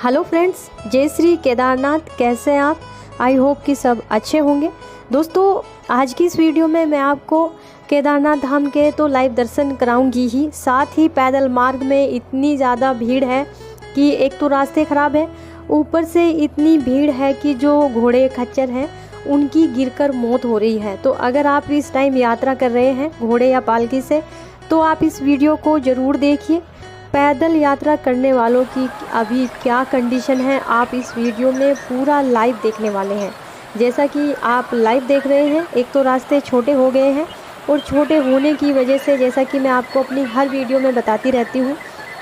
Hello friends, जय श्री केदारनाथ। कैसे हैं आप? आई होप कि सब अच्छे होंगे। दोस्तों, आज की इस वीडियो में मैं आपको केदारनाथ धाम के तो लाइव दर्शन कराऊंगी ही, साथ ही पैदल मार्ग में इतनी ज़्यादा भीड़ है कि एक तो रास्ते ख़राब है, ऊपर से इतनी भीड़ है कि जो घोड़े खच्चर हैं उनकी गिरकर मौत हो रही है। तो अगर आप इस टाइम यात्रा कर रहे हैं घोड़े या पालकी से तो आप इस वीडियो को ज़रूर देखिए। पैदल यात्रा करने वालों की अभी क्या कंडीशन है आप इस वीडियो में पूरा लाइव देखने वाले हैं। जैसा कि आप लाइव देख रहे हैं, एक तो रास्ते छोटे हो गए हैं और छोटे होने की वजह से, जैसा कि मैं आपको अपनी हर वीडियो में बताती रहती हूँ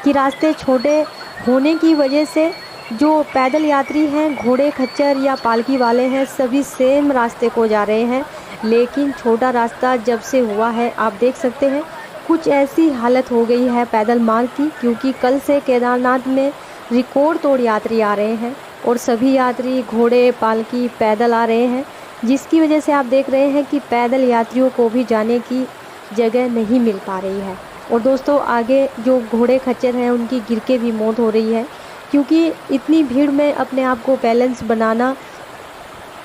कि रास्ते छोटे होने की वजह से जो पैदल यात्री हैं, घोड़े खच्चर या पालकी वाले हैं, सभी सेम रास्ते को जा रहे हैं। लेकिन छोटा रास्ता जब से हुआ है आप देख सकते हैं कुछ ऐसी हालत हो गई है पैदल मार्ग की, क्योंकि कल से केदारनाथ में रिकॉर्ड तोड़ यात्री आ रहे हैं और सभी यात्री घोड़े पालकी पैदल आ रहे हैं, जिसकी वजह से आप देख रहे हैं कि पैदल यात्रियों को भी जाने की जगह नहीं मिल पा रही है। और दोस्तों, आगे जो घोड़े खच्चर हैं उनकी गिर के भी मौत हो रही है, क्योंकि इतनी भीड़ में अपने आप को बैलेंस बनाना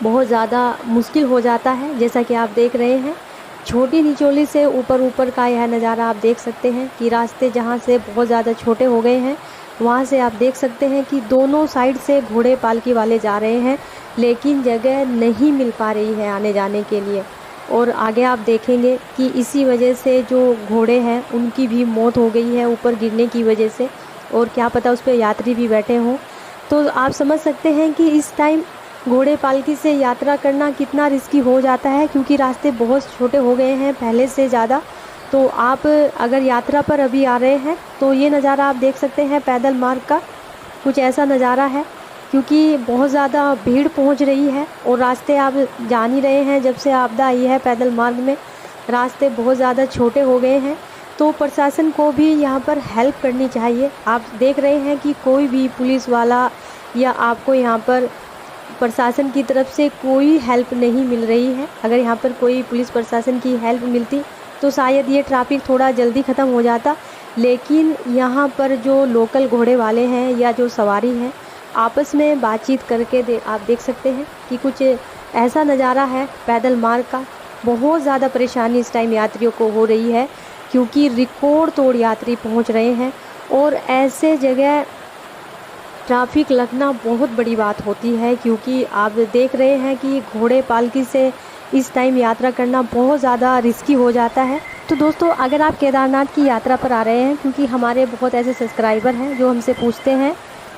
बहुत ज़्यादा मुश्किल हो जाता है। जैसा कि आप देख रहे हैं छोटी निचोली से ऊपर का यह नज़ारा आप देख सकते हैं कि रास्ते जहां से बहुत ज़्यादा छोटे हो गए हैं वहां से आप देख सकते हैं कि दोनों साइड से घोड़े पालकी वाले जा रहे हैं, लेकिन जगह नहीं मिल पा रही है आने जाने के लिए। और आगे आप देखेंगे कि इसी वजह से जो घोड़े हैं उनकी भी मौत हो गई है ऊपर गिरने की वजह से, और क्या पता उस पर यात्री भी बैठे हों। तो आप समझ सकते हैं कि इस टाइम घोड़े पालकी से यात्रा करना कितना रिस्की हो जाता है, क्योंकि रास्ते बहुत छोटे हो गए हैं पहले से ज़्यादा। तो आप अगर यात्रा पर अभी आ रहे हैं तो ये नज़ारा आप देख सकते हैं पैदल मार्ग का, कुछ ऐसा नज़ारा है, क्योंकि बहुत ज़्यादा भीड़ पहुंच रही है। और रास्ते आप जान ही रहे हैं, जब से आपदा आई है पैदल मार्ग में रास्ते बहुत ज़्यादा छोटे हो गए हैं। तो प्रशासन को भी यहाँ पर हेल्प करनी चाहिए। आप देख रहे हैं कि कोई भी पुलिस वाला या आपको यहाँ पर प्रशासन की तरफ से कोई हेल्प नहीं मिल रही है। अगर यहाँ पर कोई पुलिस प्रशासन की हेल्प मिलती तो शायद ये ट्रैफिक थोड़ा जल्दी ख़त्म हो जाता। लेकिन यहाँ पर जो लोकल घोड़े वाले हैं या जो सवारी हैं आपस में बातचीत करके आप देख सकते हैं कि कुछ ऐसा नज़ारा है पैदल मार्ग का। बहुत ज़्यादा परेशानी इस टाइम यात्रियों को हो रही है, क्योंकि रिकॉर्ड तोड़ यात्री पहुँच रहे हैं और ऐसे जगह ट्रैफिक लगना बहुत बड़ी बात होती है, क्योंकि आप देख रहे हैं कि घोड़े पालकी से इस टाइम यात्रा करना बहुत ज़्यादा रिस्की हो जाता है। तो दोस्तों, अगर आप केदारनाथ की यात्रा पर आ रहे हैं, क्योंकि हमारे बहुत ऐसे सब्सक्राइबर हैं जो हमसे पूछते हैं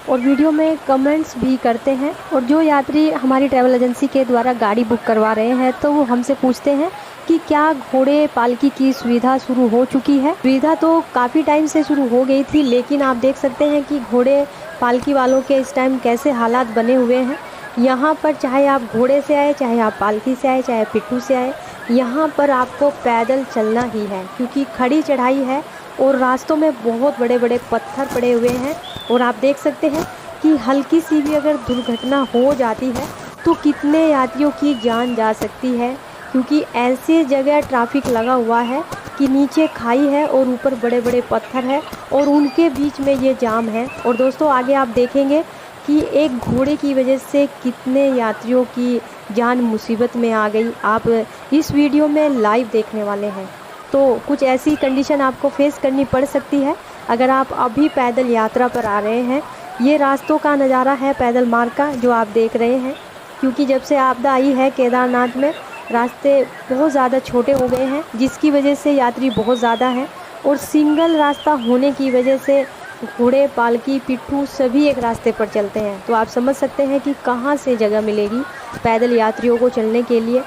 और वीडियो में कमेंट्स भी करते हैं, और जो यात्री हमारी ट्रैवल एजेंसी के द्वारा गाड़ी बुक करवा रहे हैं तो वो हमसे पूछते हैं कि क्या घोड़े पालकी की सुविधा शुरू हो चुकी है। सुविधा तो काफ़ी टाइम से शुरू हो गई थी, लेकिन आप देख सकते हैं कि घोड़े पालकी वालों के इस टाइम कैसे हालात बने हुए हैं। यहाँ पर चाहे आप घोड़े से आए, चाहे आप पालकी से आए, चाहे पिट्ठू से आए, यहाँ पर आपको पैदल चलना ही है, क्योंकि खड़ी चढ़ाई है और रास्तों में बहुत बड़े बड़े पत्थर पड़े हुए हैं। और आप देख सकते हैं कि हल्की सी भी अगर दुर्घटना हो जाती है तो कितने यात्रियों की जान जा सकती है, क्योंकि ऐसे जगह ट्रैफिक लगा हुआ है कि नीचे खाई है और ऊपर बड़े बड़े पत्थर है और उनके बीच में ये जाम है। और दोस्तों, आगे आप देखेंगे कि एक घोड़े की वजह से कितने यात्रियों की जान मुसीबत में आ गई। आप इस वीडियो में लाइव देखने वाले हैं, तो कुछ ऐसी कंडीशन आपको फेस करनी पड़ सकती है अगर आप अभी पैदल यात्रा पर आ रहे हैं। ये रास्तों का नज़ारा है पैदल मार्ग का जो आप देख रहे हैं, क्योंकि जब से आपदा आई है केदारनाथ में रास्ते बहुत ज़्यादा छोटे हो गए हैं, जिसकी वजह से यात्री बहुत ज़्यादा हैं। और सिंगल रास्ता होने की वजह से घोड़े पालकी पिट्ठू सभी एक रास्ते पर चलते हैं। तो आप समझ सकते हैं कि कहाँ से जगह मिलेगी पैदल यात्रियों को चलने के लिए।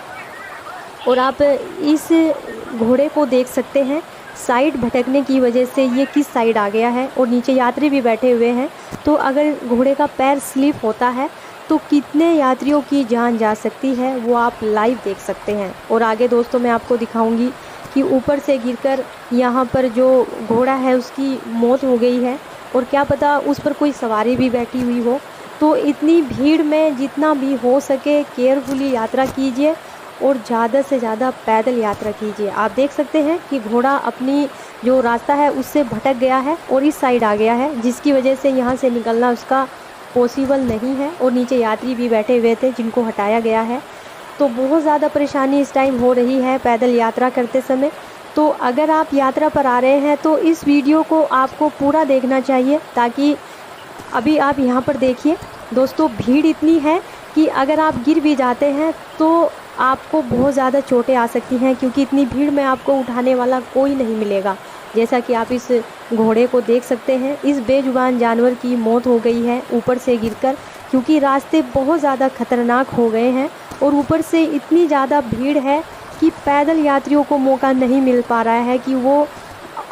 और आप इस घोड़े को देख सकते हैं, साइड भटकने की वजह से ये किस साइड आ गया है और नीचे यात्री भी बैठे हुए हैं। तो अगर घोड़े का पैर स्लिप होता है तो कितने यात्रियों की जान जा सकती है, वो आप लाइव देख सकते हैं। और आगे दोस्तों मैं आपको दिखाऊंगी कि ऊपर से गिरकर यहाँ पर जो घोड़ा है उसकी मौत हो गई है, और क्या पता उस पर कोई सवारी भी बैठी हुई हो। तो इतनी भीड़ में जितना भी हो सके केयरफुली यात्रा कीजिए और ज़्यादा से ज़्यादा पैदल यात्रा कीजिए। आप देख सकते हैं कि घोड़ा अपनी जो रास्ता है उससे भटक गया है और इस साइड आ गया है, जिसकी वजह से यहाँ से निकलना उसका पॉसिबल नहीं है और नीचे यात्री भी बैठे हुए थे जिनको हटाया गया है। तो बहुत ज़्यादा परेशानी इस टाइम हो रही है पैदल यात्रा करते समय। तो अगर आप यात्रा पर आ रहे हैं तो इस वीडियो को आपको पूरा देखना चाहिए, ताकि अभी आप यहाँ पर देखिए दोस्तों, भीड़ इतनी है कि अगर आप गिर भी जाते हैं तो आपको बहुत ज़्यादा चोटें आ सकती हैं, क्योंकि इतनी भीड़ में आपको उठाने वाला कोई नहीं मिलेगा। जैसा कि आप इस घोड़े को देख सकते हैं, इस बेजुबान जानवर की मौत हो गई है ऊपर से गिरकर, क्योंकि रास्ते बहुत ज़्यादा खतरनाक हो गए हैं और ऊपर से इतनी ज़्यादा भीड़ है कि पैदल यात्रियों को मौका नहीं मिल पा रहा है कि वो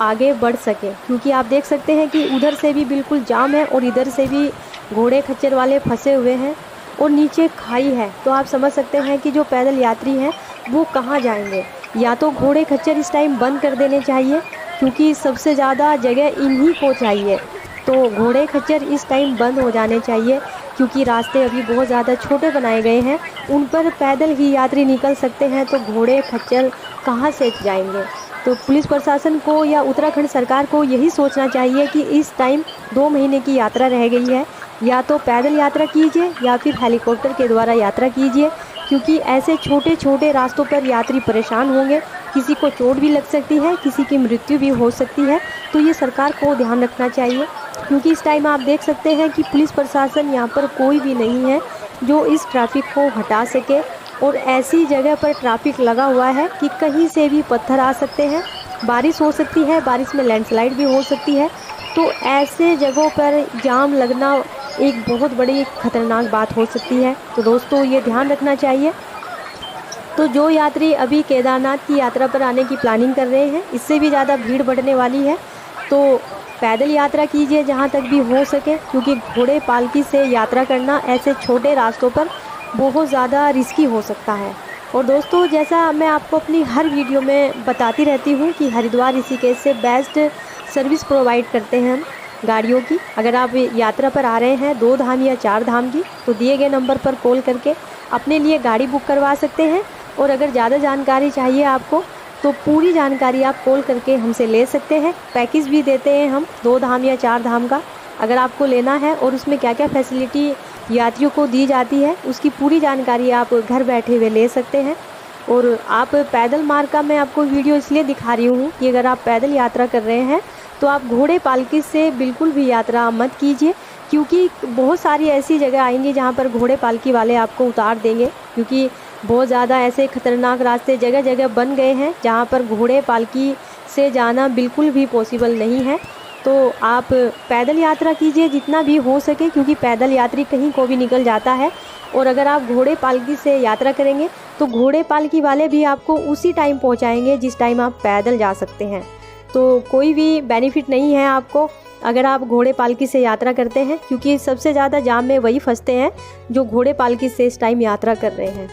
आगे बढ़ सके। क्योंकि आप देख सकते हैं कि उधर से भी बिल्कुल जाम है और इधर से भी घोड़े खच्चर वाले फंसे हुए हैं और नीचे खाई है। तो आप समझ सकते हैं कि जो पैदल यात्री हैं वो कहाँ जाएंगे। या तो घोड़े खच्चर इस टाइम बंद कर देने चाहिए, क्योंकि सबसे ज़्यादा जगह इन्हीं को चाहिए। तो घोड़े खच्चर इस टाइम बंद हो जाने चाहिए, क्योंकि रास्ते अभी बहुत ज़्यादा छोटे बनाए गए हैं, उन पर पैदल ही यात्री निकल सकते हैं। तो घोड़े खच्चर कहाँ से जाएंगे। तो पुलिस प्रशासन को या उत्तराखंड सरकार को यही सोचना चाहिए कि इस टाइम 2 महीने की यात्रा रह गई है, या तो पैदल यात्रा कीजिए या फिर हेलीकॉप्टर के द्वारा यात्रा कीजिए, क्योंकि ऐसे छोटे छोटे रास्तों पर यात्री परेशान होंगे। किसी को चोट भी लग सकती है, किसी की मृत्यु भी हो सकती है। तो ये सरकार को ध्यान रखना चाहिए, क्योंकि इस टाइम आप देख सकते हैं कि पुलिस प्रशासन यहाँ पर कोई भी नहीं है जो इस ट्रैफिक को हटा सके। और ऐसी जगह पर ट्रैफिक लगा हुआ है कि कहीं से भी पत्थर आ सकते हैं, बारिश हो सकती है, बारिश में लैंडस्लाइड भी हो सकती है। तो ऐसे जगहों पर जाम लगना एक बहुत बड़ी खतरनाक बात हो सकती है। तो दोस्तों ये ध्यान रखना चाहिए। तो जो यात्री अभी केदारनाथ की यात्रा पर आने की प्लानिंग कर रहे हैं, इससे भी ज़्यादा भीड़ बढ़ने वाली है, तो पैदल यात्रा कीजिए जहाँ तक भी हो सके, क्योंकि घोड़े पालकी से यात्रा करना ऐसे छोटे रास्तों पर बहुत ज़्यादा रिस्की हो सकता है। और दोस्तों जैसा मैं आपको अपनी हर वीडियो में बताती रहती हूँ कि हरिद्वार ऋषिकेश से बेस्ट सर्विस प्रोवाइड करते हैं हम गाड़ियों की। अगर आप यात्रा पर आ रहे हैं 2 धाम या 4 धाम की, तो दिए गए नंबर पर कॉल करके अपने लिए गाड़ी बुक करवा सकते हैं। और अगर ज़्यादा जानकारी चाहिए आपको तो पूरी जानकारी आप कॉल करके हमसे ले सकते हैं। पैकेज भी देते हैं हम 2 धाम या 4 धाम का, अगर आपको लेना है और उसमें क्या क्या फैसिलिटी यात्रियों को दी जाती है उसकी पूरी जानकारी आप घर बैठे हुए ले सकते हैं। और आप पैदल मार्ग का मैं आपको वीडियो इसलिए दिखा रही हूँ कि अगर आप पैदल यात्रा कर रहे हैं तो आप घोड़े पालकी से बिल्कुल भी यात्रा मत कीजिए, क्योंकि बहुत सारी ऐसी जगह आएंगी जहाँ पर घोड़े पालकी वाले आपको उतार देंगे। क्योंकि बहुत ज़्यादा ऐसे खतरनाक रास्ते जगह जगह बन गए हैं जहाँ पर घोड़े पालकी से जाना बिल्कुल भी पॉसिबल नहीं है। तो आप पैदल यात्रा कीजिए जितना भी हो सके, क्योंकि पैदल यात्री कहीं को भी निकल जाता है। और अगर आप घोड़े पालकी से यात्रा करेंगे तो घोड़े पालकी वाले भी आपको उसी टाइम पहुंचाएंगे जिस टाइम आप पैदल जा सकते हैं। तो कोई भी बेनिफिट नहीं है आपको अगर आप घोड़े पालकी से यात्रा करते हैं, क्योंकि सबसे ज़्यादा जाम में वही फंसते हैं जो घोड़े पालकी से इस टाइम यात्रा कर रहे हैं।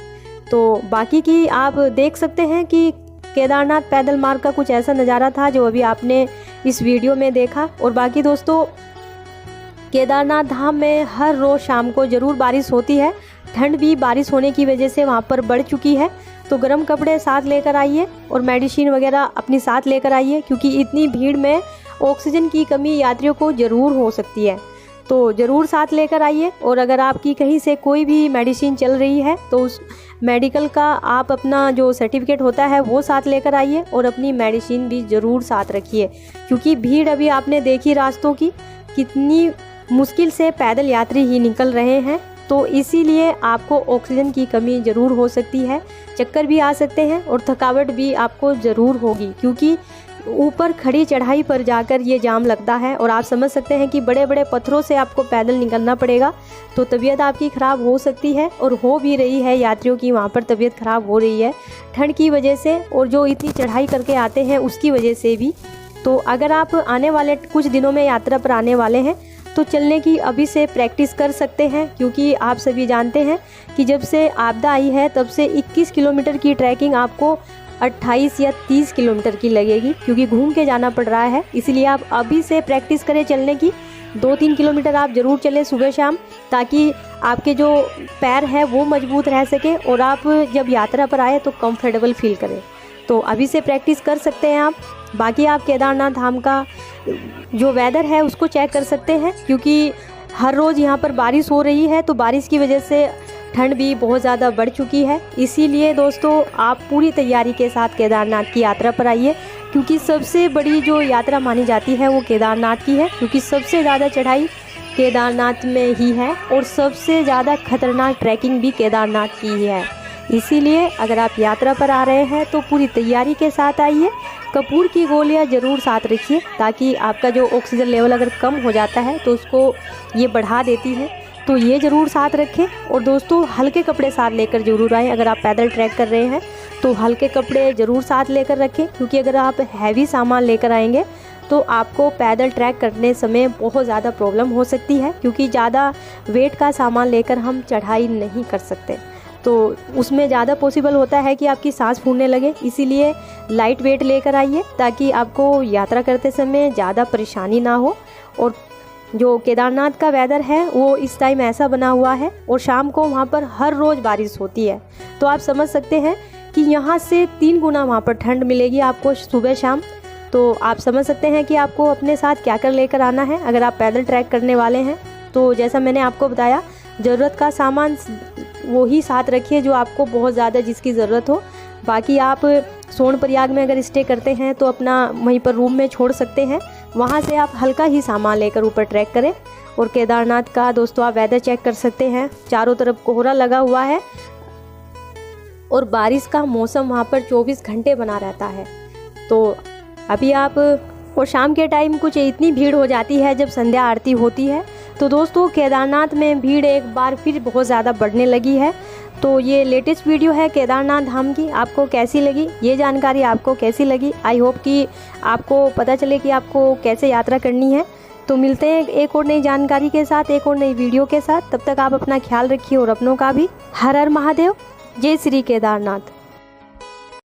तो बाकी की आप देख सकते हैं कि केदारनाथ पैदल मार्ग का कुछ ऐसा नज़ारा था जो अभी आपने इस वीडियो में देखा। और बाकी दोस्तों केदारनाथ धाम में हर रोज़ शाम को ज़रूर बारिश होती है। ठंड भी बारिश होने की वजह से वहाँ पर बढ़ चुकी है। तो गर्म कपड़े साथ लेकर आइए और मेडिसिन वगैरह अपनी साथ लेकर आइए, क्योंकि इतनी भीड़ में ऑक्सीजन की कमी यात्रियों को ज़रूर हो सकती है। तो ज़रूर साथ लेकर आइए। और अगर आपकी कहीं से कोई भी मेडिसिन चल रही है तो उस मेडिकल का आप अपना जो सर्टिफिकेट होता है वो साथ लेकर आइए और अपनी मेडिसिन भी ज़रूर साथ रखिए, क्योंकि भीड़ अभी आपने देखी रास्तों की कितनी मुश्किल से पैदल यात्री ही निकल रहे हैं। तो इसीलिए आपको ऑक्सीजन की कमी ज़रूर हो सकती है, चक्कर भी आ सकते हैं और थकावट भी आपको ज़रूर होगी, क्योंकि ऊपर खड़ी चढ़ाई पर जाकर ये जाम लगता है। और आप समझ सकते हैं कि बड़े बड़े पत्थरों से आपको पैदल निकलना पड़ेगा। तो तबीयत आपकी ख़राब हो सकती है और हो भी रही है, यात्रियों की वहाँ पर तबीयत ख़राब हो रही है ठंड की वजह से और जो इतनी चढ़ाई करके आते हैं उसकी वजह से भी। तो अगर आप आने वाले कुछ दिनों में यात्रा पर आने वाले हैं तो चलने की अभी से प्रैक्टिस कर सकते हैं, क्योंकि आप सभी जानते हैं कि जब से आपदा आई है तब से 21 किलोमीटर की ट्रैकिंग आपको 28 या 30 किलोमीटर की लगेगी, क्योंकि घूम के जाना पड़ रहा है। इसलिए आप अभी से प्रैक्टिस करें चलने की। 2-3 किलोमीटर आप ज़रूर चलें सुबह शाम, ताकि आपके जो पैर हैं वो मजबूत रह सके और आप जब यात्रा पर आए तो कंफर्टेबल फील करें। तो अभी से प्रैक्टिस कर सकते हैं आप। बाकी आप केदारनाथ धाम का जो वेदर है उसको चेक कर सकते हैं, क्योंकि हर रोज़ यहाँ पर बारिश हो रही है, तो बारिश की वजह से ठंड भी बहुत ज़्यादा बढ़ चुकी है। इसीलिए दोस्तों आप पूरी तैयारी के साथ केदारनाथ की यात्रा पर आइए, क्योंकि सबसे बड़ी जो यात्रा मानी जाती है वो केदारनाथ की है, क्योंकि सबसे ज़्यादा चढ़ाई केदारनाथ में ही है और सबसे ज़्यादा खतरनाक ट्रैकिंग भी केदारनाथ की ही है। इसीलिए अगर आप यात्रा पर आ रहे हैं तो पूरी तैयारी के साथ आइए। कपूर की गोलियां ज़रूर साथ रखिए, ताकि आपका जो ऑक्सीजन लेवल अगर कम हो जाता है तो उसको ये बढ़ा देती है, तो ये ज़रूर साथ रखें। और दोस्तों हल्के कपड़े साथ लेकर ज़रूर आएँ। अगर आप पैदल ट्रैक कर रहे हैं तो हल्के कपड़े ज़रूर साथ लेकर रखें, क्योंकि अगर आप हैवी सामान लेकर आएंगे तो आपको पैदल ट्रैक करने समय बहुत ज़्यादा प्रॉब्लम हो सकती है, क्योंकि ज़्यादा वेट का सामान लेकर हम चढ़ाई नहीं कर सकते, तो उसमें ज़्यादा पॉसिबल होता है कि आपकी सांस फूलने लगे। इसीलिए लाइट वेट लेकर आइए, ताकि आपको यात्रा करते समय ज़्यादा परेशानी ना हो। और जो केदारनाथ का वेदर है वो इस टाइम ऐसा बना हुआ है, और शाम को वहाँ पर हर रोज़ बारिश होती है, तो आप समझ सकते हैं कि यहाँ से 3 गुना वहाँ पर ठंड मिलेगी आपको सुबह शाम। तो आप समझ सकते हैं कि आपको अपने साथ क्या कर लेकर आना है अगर आप पैदल ट्रैक करने वाले हैं। तो जैसा मैंने आपको बताया, ज़रूरत का सामान वो ही साथ रखिए जो आपको बहुत ज़्यादा जिसकी ज़रूरत हो। बाकी आप सोनप्रयाग में अगर स्टे करते हैं तो अपना वहीं पर रूम में छोड़ सकते हैं, वहाँ से आप हल्का ही सामान लेकर ऊपर ट्रैक करें। और केदारनाथ का दोस्तों आप वेदर चेक कर सकते हैं, चारों तरफ कोहरा लगा हुआ है और बारिश का मौसम वहाँ पर 24 घंटे बना रहता है। तो अभी आप और शाम के टाइम कुछ इतनी भीड़ हो जाती है जब संध्या आरती होती है। तो दोस्तों केदारनाथ में भीड़ एक बार फिर बहुत ज़्यादा बढ़ने लगी है। तो ये लेटेस्ट वीडियो है केदारनाथ धाम की, आपको कैसी लगी, ये जानकारी आपको कैसी लगी? आई होप कि आपको पता चले कि आपको कैसे यात्रा करनी है। तो मिलते हैं एक और नई जानकारी के साथ, एक और नई वीडियो के साथ। तब तक आप अपना ख्याल रखिए और अपनों का भी। हर हर महादेव, जय श्री केदारनाथ।